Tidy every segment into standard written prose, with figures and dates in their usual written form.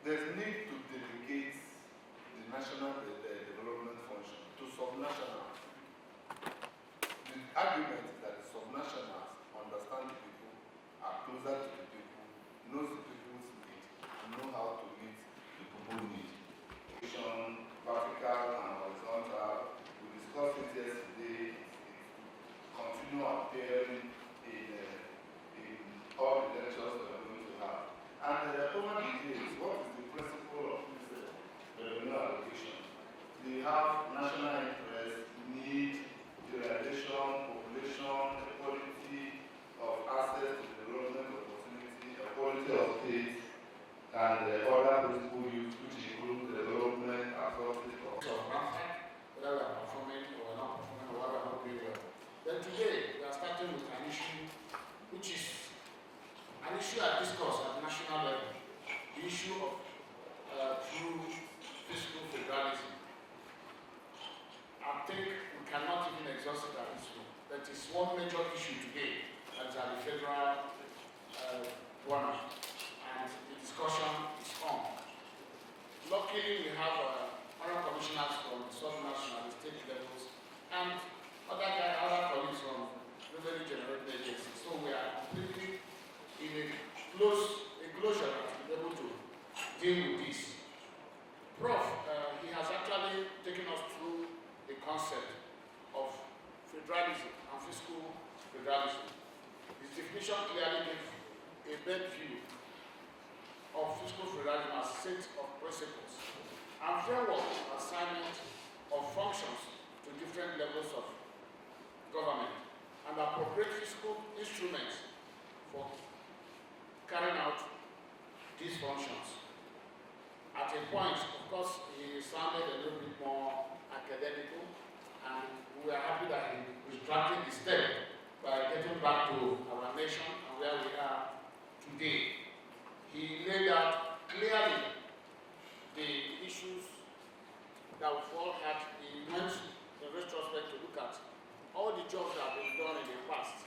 there's need to delegate the national development function to subnationals. The argument is that the subnationals understand the people, are closer to the people, knows the people's needs, and know how to meet the people's needs. Vertical and horizontal, we discussed it yesterday, continue appearing in all the lectures that we're going to have. And over the years, what is the principle of this revenue allocation? They have national interest, need, realization, population, equality of access to development opportunity, equality of states, and other principles used, which include development, authority of whether we are performing or not performing or whether we are not doing well. Then today we are starting with an issue which is an issue at discourse at the national level, the issue of true fiscal federalism. I think we cannot even exhaust it at this point. That is one major issue today that is at the federal one, and the discussion is on. Luckily, we have other commissioners from the subnational and state levels and other colleagues from revenue generating agencies. So we are completely in a closure to be able to deal with this. Prof, he has actually taken us through the concept of federalism and fiscal federalism. His definition clearly gives a bad view of fiscal federalism as a set of principles and framework assignment of functions to different levels of government and appropriate fiscal instruments for carrying out these functions. At a point, of course, he sounded a little bit more academical, and we are happy that he is tracking the step by getting back to our nation and where we are today. He laid out clearly the issues that we've all had. He went in retrospect to look at all the jobs that have been done in the past,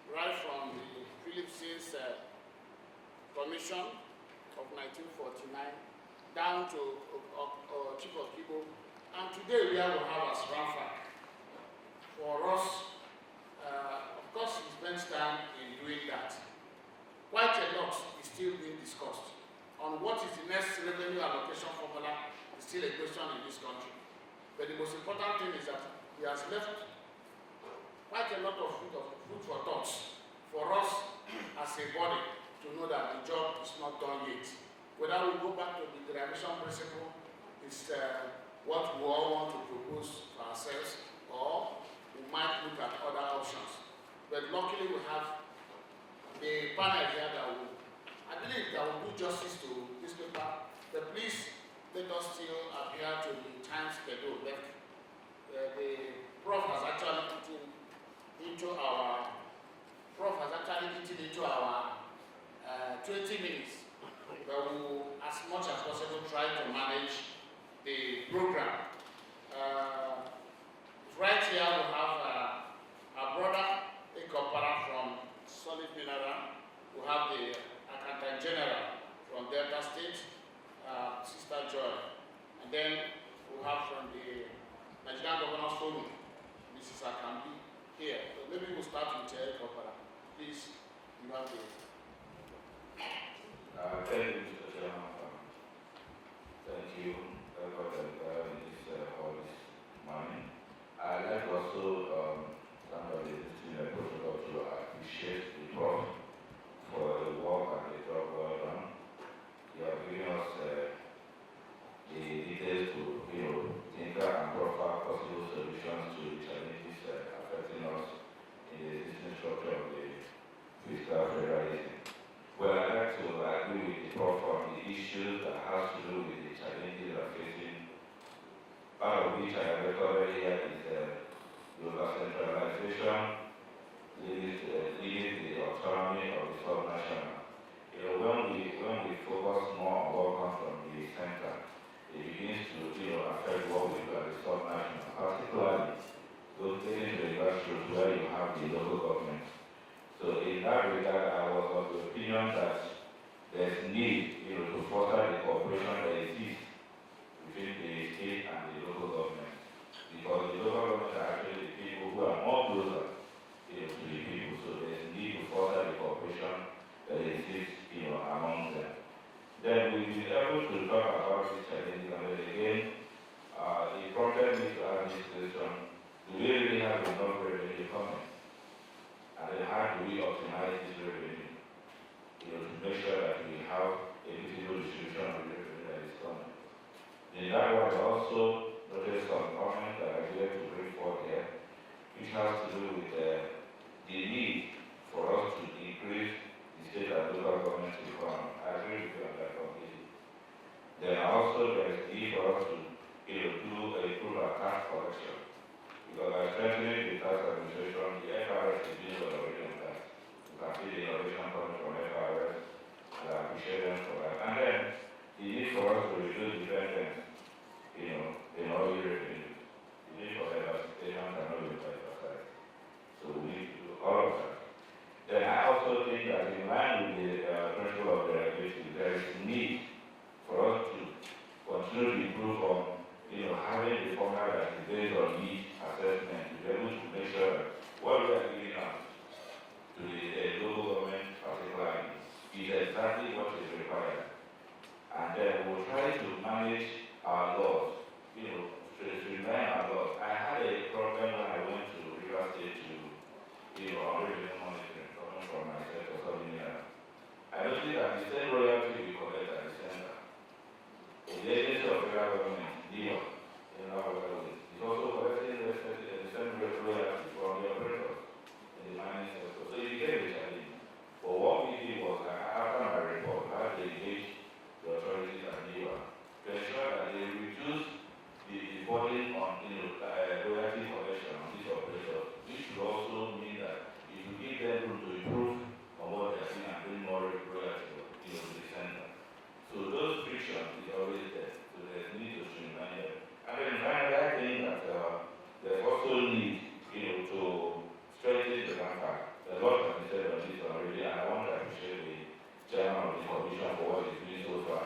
right from the Philips's Commission of 1949 down to Chief of Kibo, and today we have as FAAC. For us, of course, he spends time in doing that. Quite a lot is still being discussed on what is the next revenue allocation formula. Is still a question in this country. But the most important thing is that he has left quite a lot of food for thought for us as a body to know that the job is not done yet. Whether we go back to the derivation principle is what we all want to propose for ourselves, or we might look at other options. But luckily we have the panel here that will, I believe that will do justice to this paper. But please let us still adhere to the time schedule left. The Prof has actually eaten into our 20 minutes. But we will, as much as possible, try to manage the program. Right here we have our brother, a Kopara from Solid Mineral. We have the Accountant General from Delta State, Sister Joy. And then we have from the Nigerian Governors Forum, Mrs. Akambi here. So maybe we'll start with a Kopara. Please, you have the... Thank you, Mr. Chairman. Thank you for the this all this morning. I'd like also somebody in the protocol to appreciate the Prof for the work and the job well done. You have given us the details to think and offer possible solutions to the challenges affecting us in the existing structure of the fiscal federalism. Well, I'd like to agree with the Prof on the issues that has to do with the challenges we are facing. Part of which I have recorded here is the over-centralization, leading the autonomy of the subnational. When we focus more on what comes from the center, it begins to affect what we do at the subnational, particularly those getting to the grassroots where you have the local government. So in that regard, I was of the opinion that there's need, to foster the cooperation that exists between the state and the local government. Because the local government are actually the people who are more closer, to the people. So there's need to foster the cooperation that exists, among them. Then we've been able to talk about this challenge, and then again, the problem is to have this question: do we really have enough revenue coming? And then how do we optimize this revenue? To make sure that we have a visible distribution of the revenue that is coming. In that one, I also noticed some comments that I would like to bring forth here, which has to do with the need for us to increase the state and local government economy. I agree with you on that completely. Then also there is need for us to improve our tax collection. Because by strengthening the tax administration, the FRS is doing well already on that. You can see the innovation coming from FRS, and I appreciate them for that. And then the need for us to reduce dependence, in oil revenue. The need for diversification cannot be emphasized. So we need to do all of that. Then I also think that in line with the principle of derivation, there is need for us to continue to improve on, having the formula that is based on need assessment to be able to make sure that what we are giving out to the local government particularly is exactly what is required. And then we'll try to manage our laws, to streamline our laws. I had a problem when I went to River State to, on revenue monitoring, coming from my sector, I noticed that the same royalty we collect at the center, the agency of federal government, is also collecting the same royalty from the operators in the mining sector. So it became a challenge. But what we did was that after my report, I had to engage the authorities at NIWA to ensure that they reduce the burden on royalty collection on these operators, which will also mean that it will give them room to improve on what they are doing and bring more royalty to the center. So those frictions is always there. So there's need to streamline them. And then finally, I think that there's also need, to strengthen the banker. There's a lot has been said on this already, and I want to appreciate the chairman of the commission for what he's doing so far,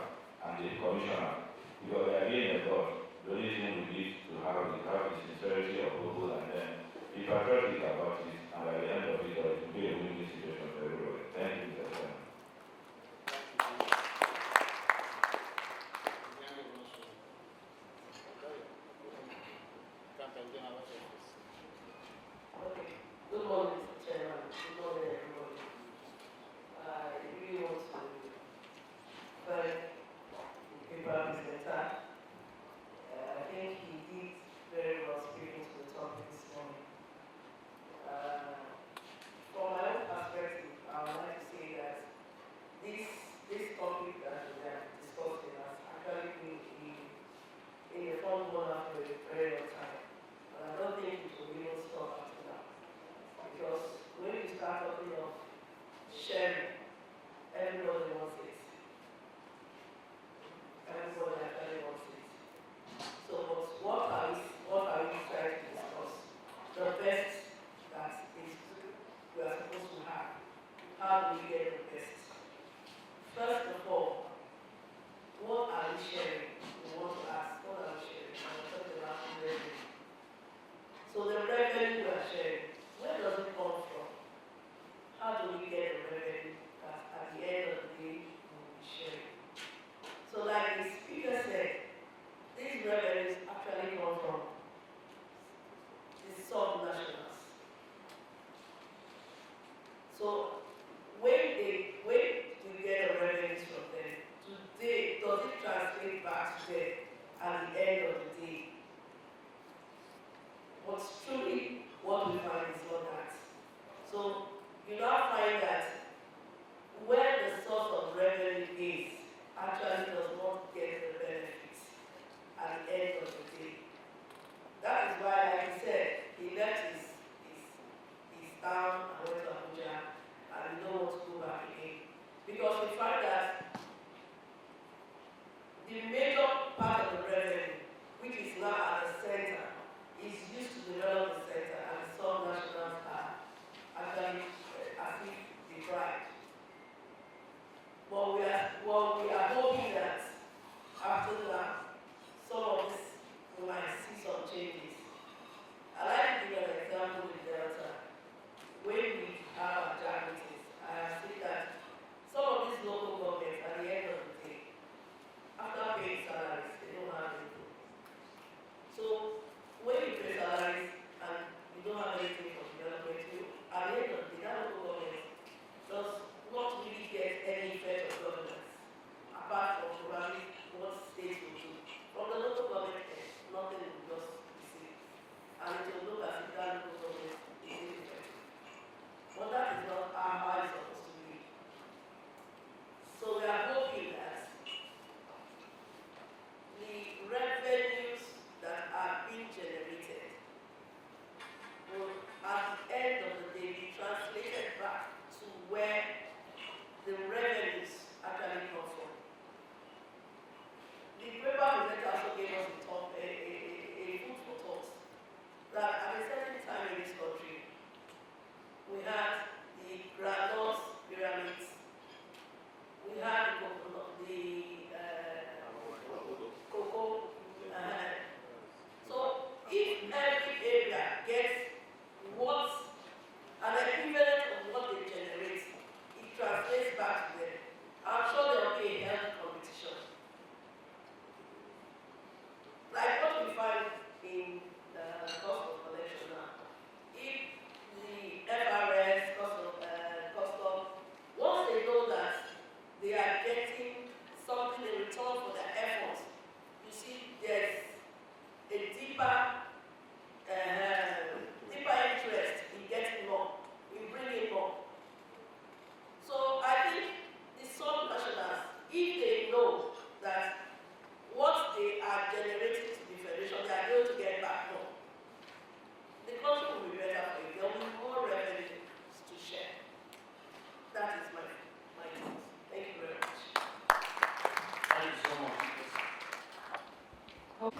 and the commissioner, because they are being a lot. The only thing we need to have is the sincerity of people and then be patriotic about it, and at the end of it, it will be a win-win situation for everybody. Thank you, Mr. Chairman. Okay. Good morning, Mr. Chairman. Good morning, everybody. I really want to thank the paper presenter. I think he did very well speaking to the topic this morning. From my own perspective, I would like to say that this topic that we are discussing has actually been in the front burner for a very long time. And I don't think it will even stop after that. Because when you start talking of sharing, everybody wants it. Everybody actually wants it. So what are we trying to discuss? The best that we are supposed to have. How do we get the best? First of all, what are we sharing? We want to ask, what are we sharing? And we're talking about revenue. So the revenue we are sharing, where does it come from? How do we get the revenue that at the end of the day we will be sharing? So like the speaker said, these revenues actually come from the sub-nationals. So when we get the revenues from them, today, does it translate back to them at the end of the day? But truly, what we find is not that. So you now find that where the source of revenue is actually does not get the benefits at the end of the day. That is why, like he said, he left his town and went to Abuja, and he don't want to go back again. Because we find that the major part of the revenue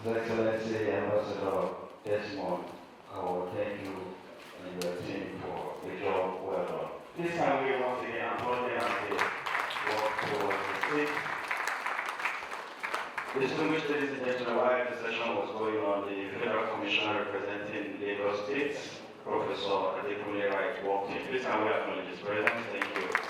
His Excellency Ambassador Desmond, I will thank you and your team for the job well done. This time we once again applaud them as they work towards the state. Distinguished ladies and gentlemen, while the session was going on, the Federal Commissioner representing Lagos State, Professor Adekunle Wright, walked in. Please can we acknowledge his presence? Thank you.